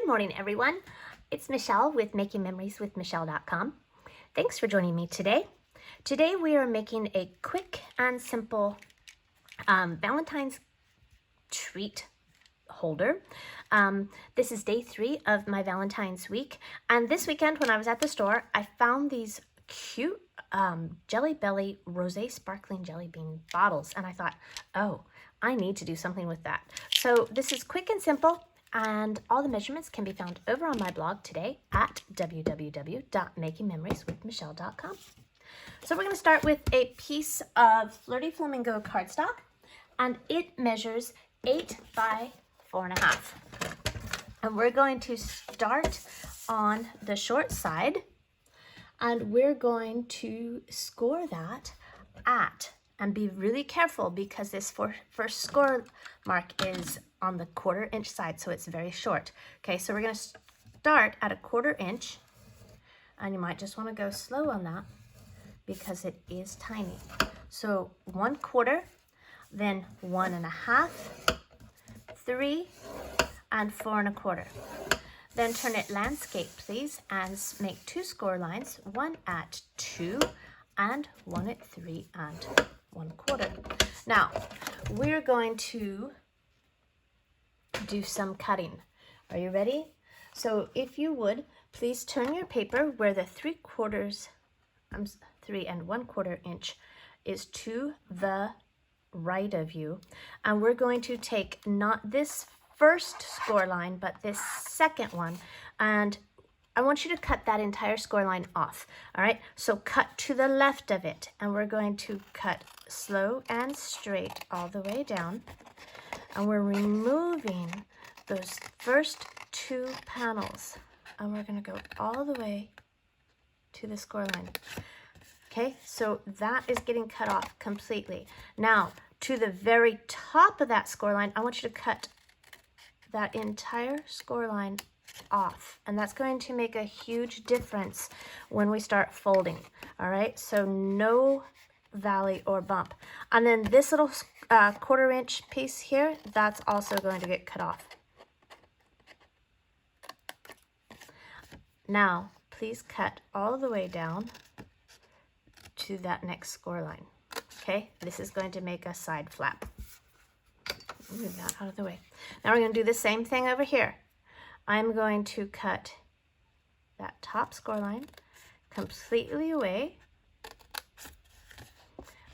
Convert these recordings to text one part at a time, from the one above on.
Good morning, everyone. It's Michelle with MakingMemoriesWithMichelle.com. Thanks for joining me today. Today we are making a quick and simple Valentine's treat holder. This is day 3 of my Valentine's week, and this weekend when I was at the store, I found these cute Jelly Belly Rosé Sparkling Jelly Bean bottles, and I thought, oh, I need to do something with that. So this is quick and simple, and all the measurements can be found over on my blog today at www.makingmemorieswithmichelle.com. So we're going to start with a piece of Flirty Flamingo cardstock, and it measures 8 by 4.5. And we're going to start on the short side, and we're going to score that at, and be really careful because this first score mark is on the 1/4 inch side, so it's very short. Okay, so we're going to start at a 1/4 inch, and you might just want to go slow on that because it is tiny. So 1/4, then 1.5, 3, and 4.25. Then turn it landscape, please, and make 2 score lines, one at 2 and one at 3 and 1/4. Now, we're going to do some cutting. Are you ready? So if you would, please turn your paper where the 3 and 1/4 inch is to the right of you, and we're going to take not this first score line but this second one, and I want you to cut that entire score line off. All right, so cut to the left of it, and we're going to cut slow and straight all the way down, and we're removing those first 2 panels, and we're going to go all the way to the score line. Okay, so that is getting cut off completely. Now, to the very top of that score line, I want you to cut that entire score line off, and that's going to make a huge difference when we start folding. All right, so no valley or bump. And then this little 1/4 inch piece here, that's also going to get cut off. Now, please cut all the way down to that next score line. Okay, this is going to make a side flap. Move that out of the way. Now we're going to do the same thing over here. I'm going to cut that top score line completely away.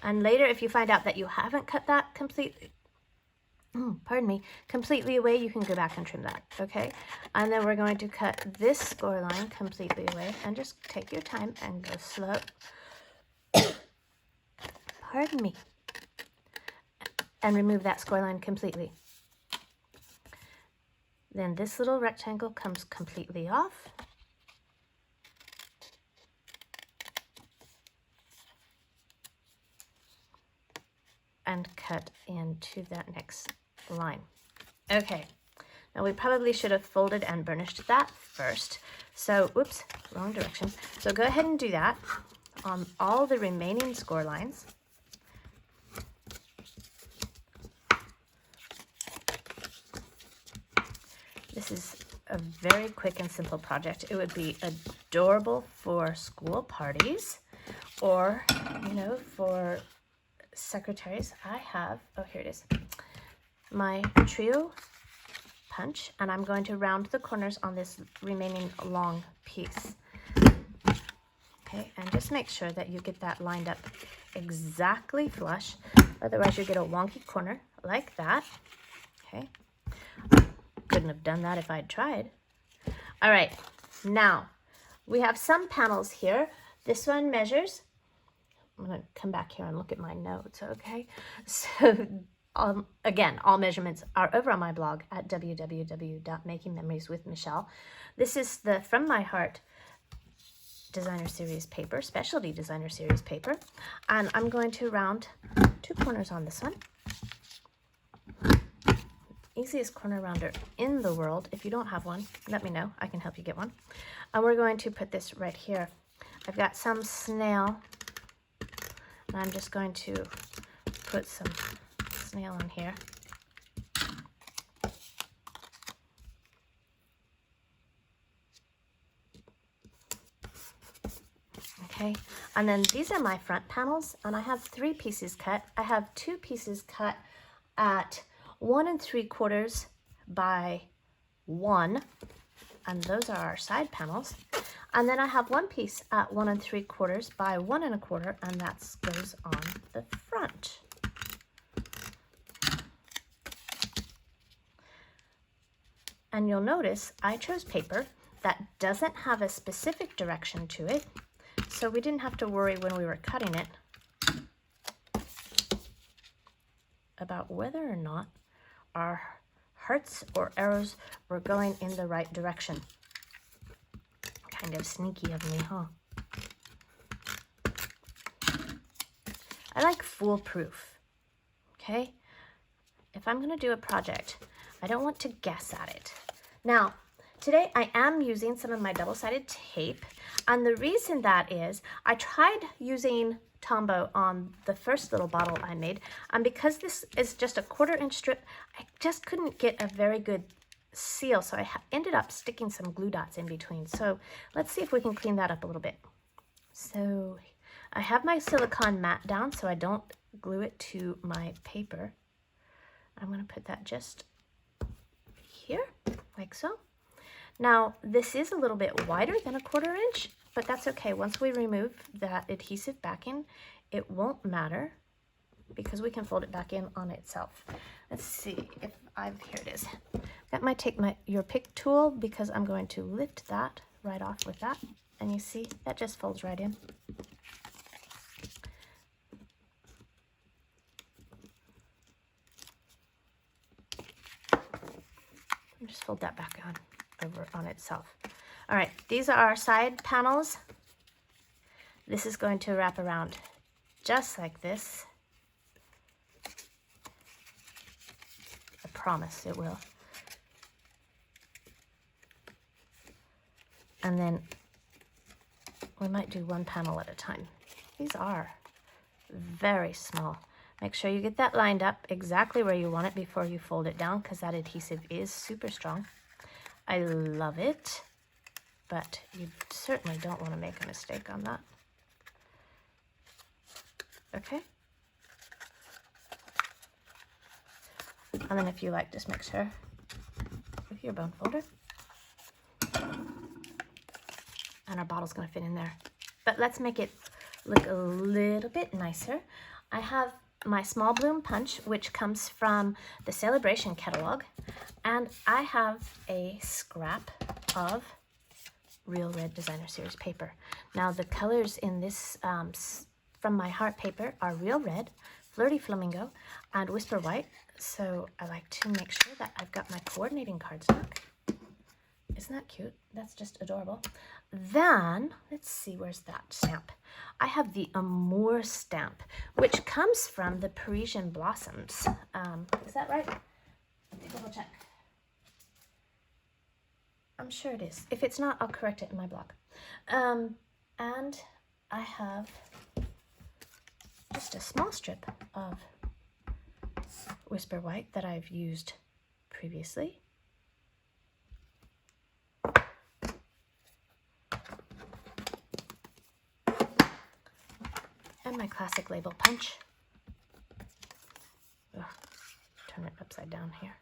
And later, if you find out that you haven't cut that completely away, you can go back and trim that, okay? And then we're going to cut this score line completely away, and just take your time and go slow. Pardon me. And remove that score line completely. Then this little rectangle comes completely off. And cut into that next line. Okay, now we probably should have folded and burnished that first. So, oops, wrong direction. So go ahead and do that on all the remaining score lines. This is a very quick and simple project. It would be adorable for school parties, or, you know, for secretaries. I have, oh, here it is, my trio punch, and I'm going to round the corners on this remaining long piece. Okay, and just make sure that you get that lined up exactly flush, otherwise you get a wonky corner like that. Okay, couldn't have done that if I'd tried. All right, now we have some panels here. This one measures, I'm going to come back here and look at my notes, okay? So, again, all measurements are over on my blog at www.makingmemorieswithmichelle. This is the From My Heart Designer Series paper, Specialty Designer Series paper. And I'm going to round 2 corners on this one. Easiest corner rounder in the world. If you don't have one, let me know. I can help you get one. And we're going to put this right here. I've got some snail, and I'm just going to put some snail in here. Okay, and then these are my front panels, and I have 3 pieces cut. I have 2 pieces cut at 1 3/4 by 1, and those are our side panels. And then I have 1 piece at 1 3/4 by 1 1/4, and that goes on the front. And you'll notice I chose paper that doesn't have a specific direction to it, so we didn't have to worry when we were cutting it about whether or not our hearts or arrows were going in the right direction. Kind of sneaky of me, huh? I like foolproof, okay? If I'm gonna do a project, I don't want to guess at it. Now, today I am using some of my double-sided tape, and the reason that is, I tried using Tombow on the first little bottle I made, and because this is just a 1/4 inch strip, I just couldn't get a very good seal, so I ended up sticking some glue dots in between. So let's see if we can clean that up a little bit. So I have my silicone mat down so I don't glue it to my paper. I'm going to put that just here, like so. Now, this is a little bit wider than a 1/4 inch, but that's okay. Once we remove that adhesive backing, it won't matter because we can fold it back in on itself. Let's see if here it is. That might take your pick tool because I'm going to lift that right off with that. And you see, that just folds right in. Just fold that back on over on itself. All right, these are our side panels. This is going to wrap around just like this. I promise it will. And then we might do 1 panel at a time. These are very small. Make sure you get that lined up exactly where you want it before you fold it down, because that adhesive is super strong. I love it, but you certainly don't want to make a mistake on that. Okay? And then if you like, just make sure with your bone folder. And our bottle's going to fit in there. But let's make it look a little bit nicer. I have my small bloom punch, which comes from the Celebration catalog, and I have a scrap of Real Red Designer Series paper. Now the colors in this from my heart paper are Real Red, Flirty Flamingo, and Whisper White, so I like to make sure that I've got my coordinating cardstock. Isn't that cute? That's just adorable. Then, let's see, where's that stamp? I have the Amour stamp, which comes from the Parisian Blossoms. Is that right? Double check. I'm sure it is. If it's not, I'll correct it in my blog. And I have just a small strip of Whisper White that I've used previously. And my classic label punch. Ugh, turn it upside down here.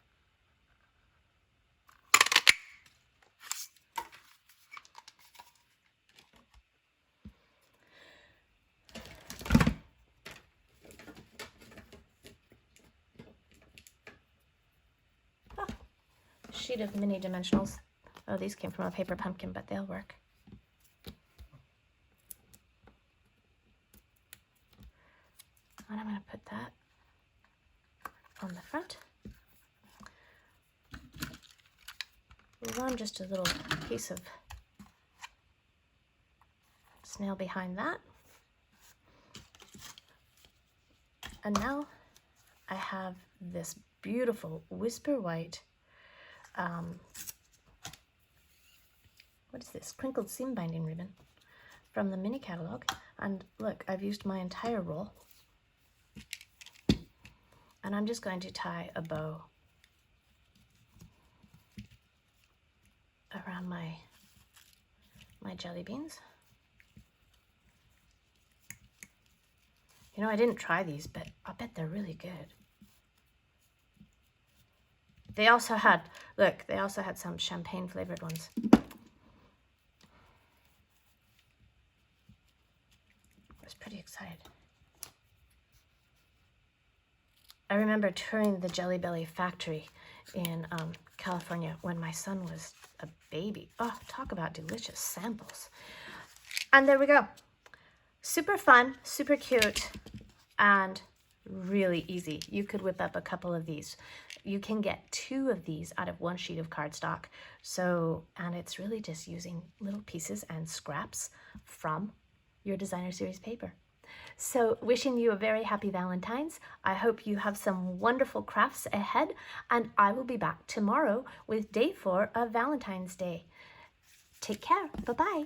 Oh, sheet of mini dimensionals. Oh, these came from a paper pumpkin, but they'll work. And I'm going to put that on the front. Run just a little piece of snail behind that. And now I have this beautiful Whisper White, what is this? Crinkled seam binding ribbon from the mini catalog. And look, I've used my entire roll. And I'm just going to tie a bow around my jelly beans. You know, I didn't try these, but I bet they're really good. They also had, look, they also had some champagne flavored ones. I was pretty excited. I remember touring the Jelly Belly factory in California when my son was a baby. Oh, talk about delicious samples. And there we go. Super fun, super cute, and really easy. You could whip up a couple of these. You can get 2 of these out of 1 sheet of cardstock. So, and it's really just using little pieces and scraps from your designer series paper. So wishing you a very happy Valentine's. I hope you have some wonderful crafts ahead, and I will be back tomorrow with day 4 of Valentine's Day. Take care. Bye-bye.